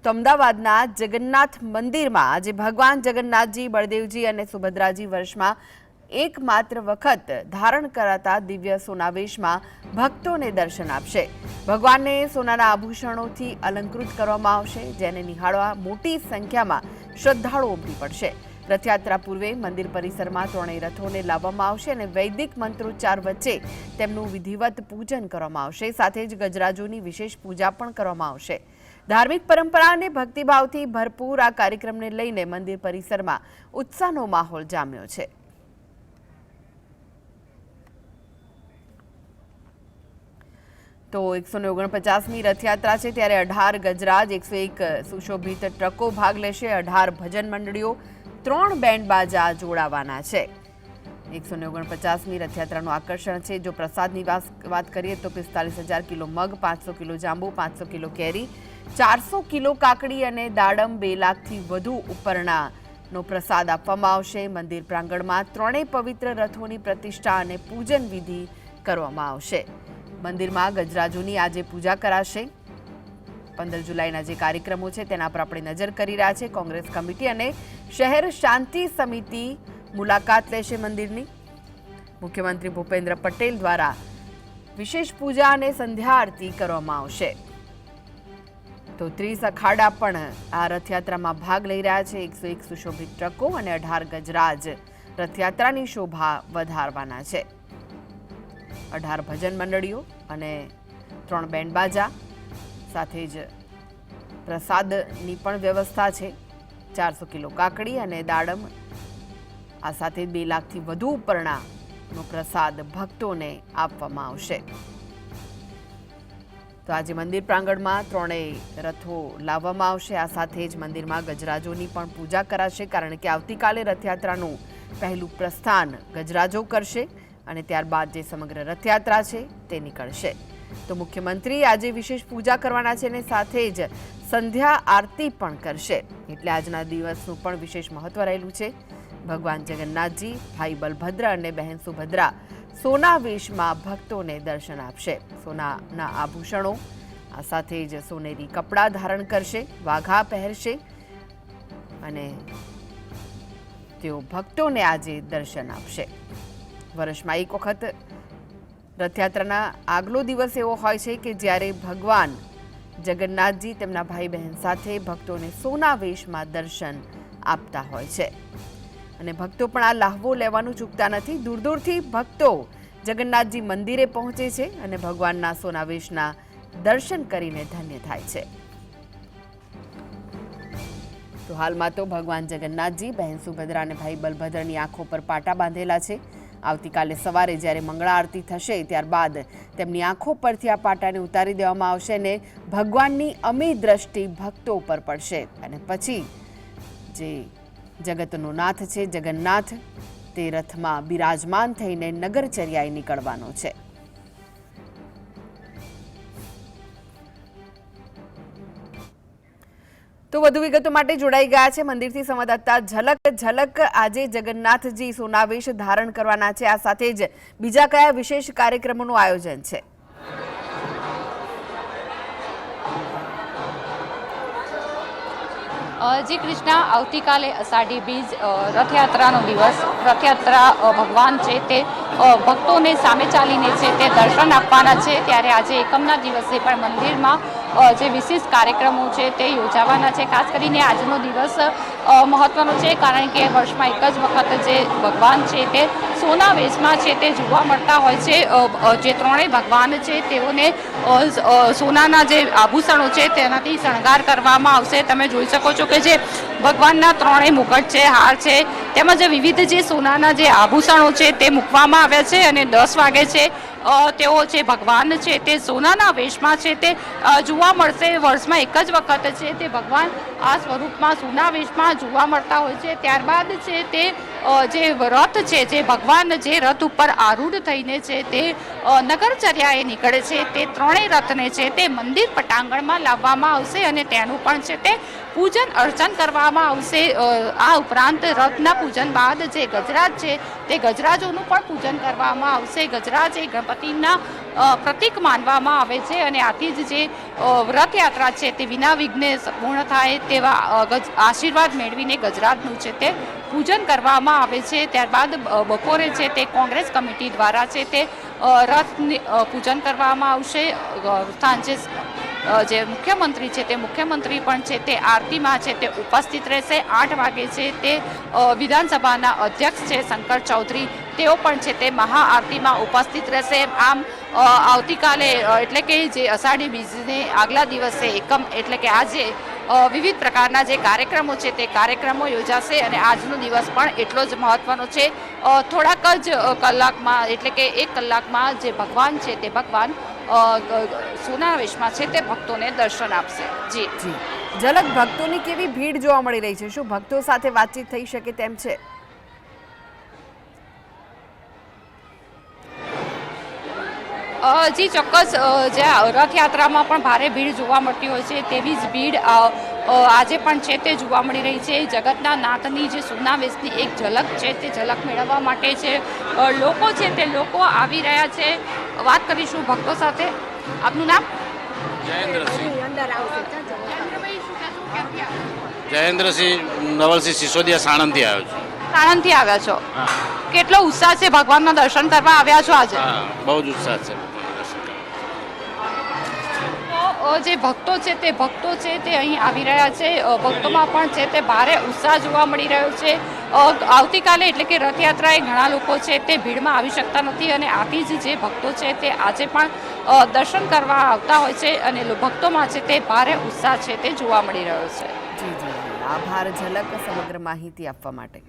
તો અમદાવાદના જગન્નાથ મંદિરમાં આજે ભગવાન જગન્નાથજી, બળદેવજી અને સુભદ્રાજી વર્ષમાં એકમાત્ર વખત ધારણ કરાતા દિવ્ય સોનાવેશમાં ભક્તોને દર્શન આપશે। ભગવાનને સોનાના આભૂષણોથી અલંકૃત કરવામાં આવશે, જેને નિહાળવા મોટી સંખ્યામાં શ્રદ્ધાળુઓ ઉમટી પડશે। રથયાત્રા પૂર્વે મંદિર પરિસરમાં ત્રણેય રથોને લાવવામાં આવશે અને વૈદિક મંત્રોચ્ચાર વચ્ચે તેમનું વિધિવત પૂજન કરવામાં આવશે। સાથે જ ગજરાજોની વિશેષ પૂજા પણ કરવામાં આવશે। ધાર્મિક પરંપરા અને ભક્તિભાવથી ભરપૂર આ કાર્યક્રમને લઈને મંદિર પરિસરમાં ઉત્સાહનો માહોલ જામ્યો છે। તો 149મી રથયાત્રા છે, ત્યારે 18 ગજરાજ, 101 સુશોભિત ટ્રકો ભાગ લેશે। 18 ભજન મંડળીઓ, 3 બેન્ડ બાજા જોડાવાના છે। 149મી રથયાત્રાનું આકર્ષણ છે। જો પ્રસાદની વાત કરીએ તો 45,000 કિલો મગ, 500 કિલો જાંબુ, 500 કિલો કેરી, 400 કિલો કાકડી અને દાડમ, 2 લાખથી વધુ ઉપરણાનો પ્રસાદ આપવામાં આવશે। મંદિર પ્રાંગણમાં ત્રણેય પવિત્ર રથોની પ્રતિષ્ઠા અને પૂજન વિધિ કરવામાં આવશે। મંદિરમાં ગજરાજોની આજે પૂજા કરાશે। 15 જુલાઈના જે કાર્યક્રમો છે તેના પર આપણે નજર કરી રહ્યા છે। કોંગ્રેસ કમિટી અને શહેર શાંતિ સમિતિ મુલાકાત લેશે મંદિરની। મુખ્યમંત્રી ભૂપેન્દ્ર પટેલ દ્વારા વિશેષ પૂજા અને સંધ્યા આરતી કરવામાં આવશે। તો 30 અખાડા પણ આ રથયાત્રામાં ભાગ લઈ રહ્યા છે। 101 સુશોભિત ટ્રકો અને 18 ગજરાજ રથયાત્રાની શોભા વધારવાના છે। 18 ભજન મંડળીઓ અને 3 બેન્ડ બાજા, સાથે જ પ્રસાદની પણ વ્યવસ્થા છે। 400 કિલો કાકડી અને દાડમ, આ સાથે 2 લાખથી વધુ ઉપરણાનો પ્રસાદ ભક્તોને આપવામાં આવશે। તો આજે મંદિર પ્રાંગણમાં ત્રણેય રથો લાવવામાં આવશે। આ સાથે જ મંદિરમાં ગજરાજોની પણ પૂજા કરાશે, કારણ કે આવતીકાલે રથયાત્રાનું પહેલું પ્રસ્થાન ગજરાજો કરશે અને ત્યારબાદ જે સમગ્ર રથયાત્રા છે તે નીકળશે। તો મુખ્યમંત્રી આજે વિશેષ પૂજા કરવાના છે અને સાથે જ સંધ્યા આરતી પણ કરશે, એટલે આજના દિવસનું પણ વિશેષ મહત્વ રહેલું છે। ભગવાન જગન્નાથજી, ભાઈ બલભદ્ર અને બહેન સુભદ્રા સોના વેશમાં ભક્તોને દર્શન આપશે। સોનાના આભૂષણો, આ સાથે જ સોનેરી કપડાં ધારણ કરશે, વાઘા પહેરશે અને તેઓ ભક્તોને આજે દર્શન આપશે। વર્ષમાં એક વખત રથયાત્રાના આગલો દિવસ એવો હોય છે કે જ્યારે ભગવાન જગન્નાથજી તેમના ભાઈ બહેન સાથે ભક્તોને સોના વેશમાં દર્શન આપતા હોય છે અને ભક્તો પણ આ લાહવો લેવાનું ચૂકતા નથી। દૂર દૂરથી ભક્તો જગન્નાથજી મંદિરે પહોંચે છે અને ભગવાનના સોના વેશના દર્શન કરીને ધન્ય થાય છે। તો હાલમાં તો ભગવાન જગન્નાથજી, બહેન સુભદ્રા અને ભાઈ બલભદ્રની આંખો પર પાટા બાંધેલા છે। આવતીકાલે સવારે જ્યારે મંગળા આરતી થશે ત્યારબાદ તેમની આંખો પરથી આ પાટાને ઉતારી દેવામાં આવશે અને ભગવાનની અમી દ્રષ્ટિ ભક્તો ઉપર પડશે અને પછી જે જગતનો નાથ છે જગન્નાથ, તે રથમાં બિરાજમાન થઈને નગરચર્યાએ નીકળવાનો છે। તો વધુ વિગતો માટે જોડાઈ ગયા છે મંદિરથી સંવાદદાતા ઝલક। આજે જગન્નાથજી સોનાવેશ ધારણ કરવાના છે, આ સાથે જ બીજા કયા વિશેષ કાર્યક્રમોનું આયોજન છે? જી કૃષ્ણા, આવતીકાલે અષાઢી બીજ રથયાત્રાનો દિવસ। રથયાત્રા ભગવાન છે તે ભક્તોને સામે ચાલીને છે તે દર્શન આપવાના છે, ત્યારે આજે એકમના દિવસે પણ મંદિરમાં જે વિશેષ કાર્યક્રમો છે તે યોજાવાના છે। ખાસ કરીને આજનો દિવસ મહત્વનો છે, કારણ કે વર્ષમાં એક જ વખત જે ભગવાન છે તે સોના વેશમાં છે તે જોવા મળતા હોય છે। જે ત્રણેય ભગવાન છે તેઓને સોનાના જે આભૂષણો છે તેનાથી શણગાર કરવામાં આવશે। તમે જોઈ શકો છો કે જે ભગવાનના ત્રણેય મુકટ છે, હાર છે, તેમજ વિવિધ જે સોનાના જે આભૂષણો છે તે મૂકવામાં આવ્યા છે અને 10 વાગે છે તેઓ જે ભગવાન છે તે સોનાના વેશમાં છે તે જોવા મળશે। વર્ષમાં એક જ વખત છે તે ભગવાન આ સ્વરૂપમાં સોના વેશમાં જોવા મળતા હોય છે। ત્યારબાદ છે તે જે રથ છે, જે ભગવાન જે રથ ઉપર આરૂઢ થઈને છે તે નગરચર્યાએ નીકળે છે, તે ત્રણેય રથને છે તે મંદિર પટાંગણમાં લાવવામાં આવશે અને તેનું પણ છે તે પૂજન અર્ચન કરવામાં આવશે। આ ઉપરાંત રથના પૂજન બાદ જે ગજરાજ છે તે ગજરાજોનું પણ પૂજન કરવામાં આવશે। ગજરાજ એ પતિના પ્રતીક માનવામાં આવે છે અને આથી જ જે રથયાત્રા છે તે વિના વિઘ્ને પૂર્ણ થાય તેવા આશીર્વાદ મેળવીને ગજરાજનું છે તે પૂજન કરવામાં આવે છે. ત્યારબાદ બપોરે છે તે કોંગ્રેસ કમિટી દ્વારા છે તે રથની પૂજન કરવામાં આવશે. સાંજે જે મુખ્યમંત્રી છે તે મુખ્યમંત્રી પણ છે તે આરતીમાં છે તે ઉપસ્થિત રહેશે. 8 વાગે છે તે વિધાનસભાના અધ્યક્ષ છે શંકર ચૌધરી તેઓ પણ છે તે મહાઆરતીમાં ઉપસ્થિત રહેશે. આમ આવતીકાલે એટલે કે જે અષાઢી બીજને આગલા દિવસે એકમ એટલે કે આજે વિવિધ પ્રકારના જે કાર્યક્રમો છે તે કાર્યક્રમો યોજાશે અને આજનો દિવસ પણ એટલો જ મહત્વનો છે. થોડાક જ કલાકમાં એટલે કે 1 કલાકમાં જે ભગવાન છે તે ભગવાન સોના વેશમાં છે તે ભક્તોને દર્શન આપશે. જી ઝલક, ભક્તોની કેવી ભીડ જોવા મળી રહી છે? શું ભક્તો સાથે વાતચીત થઈ શકે તેમ છે? જી ચોક્કસ, જે રથયાત્રામાં પણ ભારે ભીડ જોવા મળતી હોય છે તેવી જ ભીડ આજે પણ છે તે જોવા મળી રહી છે. જગતના નાથની જે સોનાવેશની એક ઝલક છે તે ઝલક મેળવવા માટે છે લોકો છે તે લોકો આવી રહ્યા છે. વાત કરીશું ભક્તો સાથે. આપનું નામ? જયેન્દ્રસિંહ નવલસિંહ સિસોદિયા, સાણંદથી આવ્યો છું. સાણંદથી આવ્યા છો? કેટલો ઉત્સાહ છે ભગવાનના દર્શન કરવા આવ્યા છો આજે? હા, બહુ જ ઉત્સાહ છે. જે ભક્તો છે તે અહીં આવી રહ્યા છે. ભક્તોમાં પણ છે તે ભારે ઉત્સાહ જોવા મળી રહ્યો છે. આવતીકાલે એટલે કે રથયાત્રાએ ઘણા લોકો છે તે ભીડમાં આવી શકતા નથી અને આથી જ જે ભક્તો છે તે આજે પણ દર્શન કરવા આવતા હોય છે અને ભક્તોમાં છે તે ભારે ઉત્સાહ છે તે જોવા મળી રહ્યો છે. જી જી, આભાર ઝલક સમગ્ર માહિતી આપવા માટે.